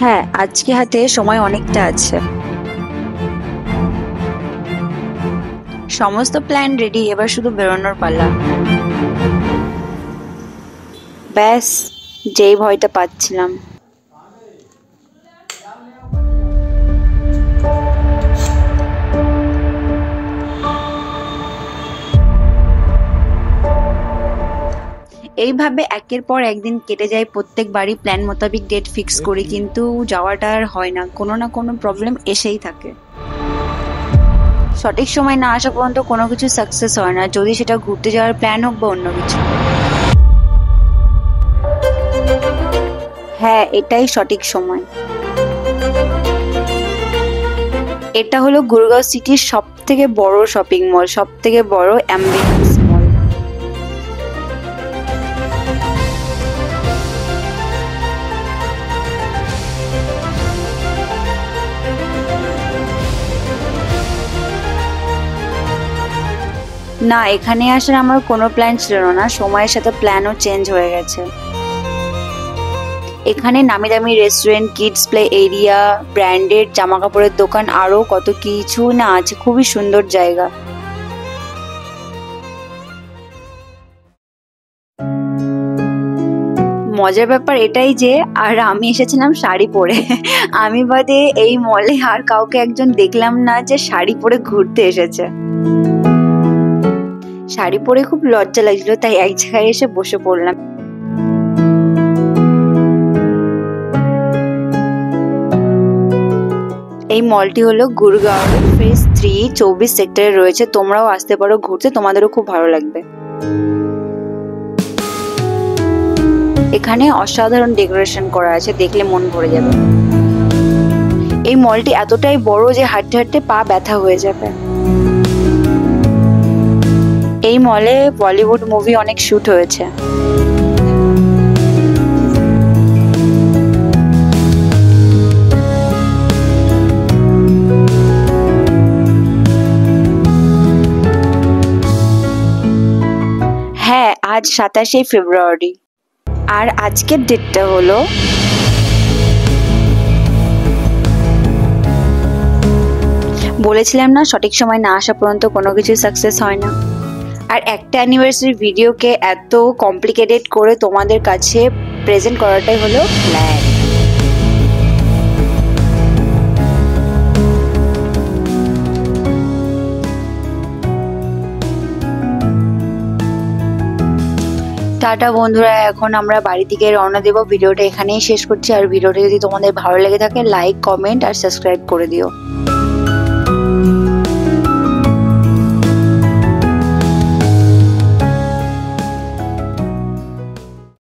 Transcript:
হ্যাঁ, আজকে হাতে সময় অনেকটা আছে। সমস্ত প্ল্যান রেডি, এবার শুধু বেরোনোর পালা। ব্যাস, যেই ভয়টা পাচ্ছিলাম। এইভাবে একের পর একদিন কেটে যায়, প্রত্যেকবারই প্ল্যান মোতাবেক ডেট ফিক্স করি, কিন্তু যাওয়াটা আর হয় না, কোনো না কোনো প্রবলেম এসেই থাকে। সঠিক সময় না আসা পর্যন্ত কোনো কিছু সাকসেস হয় না, যদি সেটা ঘুরতে যাওয়ার প্ল্যান হোক বা অন্য কিছু। হ্যাঁ, এটাই সঠিক সময়। এটা হলো গুরগাঁও সিটির সব থেকে বড় শপিং মল, সব থেকে বড় অ্যাম্বিয়েন্স মল। না, এখানে আসার আমার কোনো প্ল্যান ছিল না, সময়ের সাথে প্ল্যানও চেঞ্জ হয়ে গেছে। এখানে নামি দামি restaurant, kids play area, branded জামা কাপড়ের দোকান, আরো কত কিছু না আছে। খুবই সুন্দর জায়গা। মজার ব্যাপার এটাই যে আর আমি এসেছিলাম শাড়ি পরে। আমি বাদে এই মলে আর কাউকে একজন দেখলাম না যে শাড়ি পরে ঘুরতে এসেছে। শাড়ি পরে খুব লজ্জা লাগছিল, তাই এক জায়গায় এসে বসে পড়লাম। এই মলটি হলো গুরগাঁও ফেজ 3 24 সেক্টরে রয়েছে। তোমরাও আসতে পারো ঘুরতে, তোমাদেরও খুব ভালো লাগবে। এখানে অসাধারণ ডেকোরেশন করা আছে, দেখলে মন ভরে যাবে। এই মলটি এতটাই বড় যে হাঁটতে হাঁটতে পা ব্যথা হয়ে যাবে। এই মলে বলিউড মুভি অনেক শুট হয়েছে। হ্যাঁ, আজ 27শে ফেব্রুয়ারি। আর আজকের ডেটটা হলো বলেছিলাম না, সঠিক সময় না আসা পর্যন্ত কোনো কিছু সাকসেস হয় না। আর একটা অ্যানিভার্সারি ভিডিওকে এত কমপ্লিকেটেড করে তোমাদের কাছে প্রেজেন্ট করাটাই হলো প্ল্যান। টাটা বন্ধুরা, এখন আমরা বাড়ি থেকে রওনা দেব। ভিডিওটা এখানেই শেষ করছি। আর ভিডিওটা যদি তোমাদের ভালো লেগে থাকে, লাইক, কমেন্ট আর সাবস্ক্রাইব করে দিও।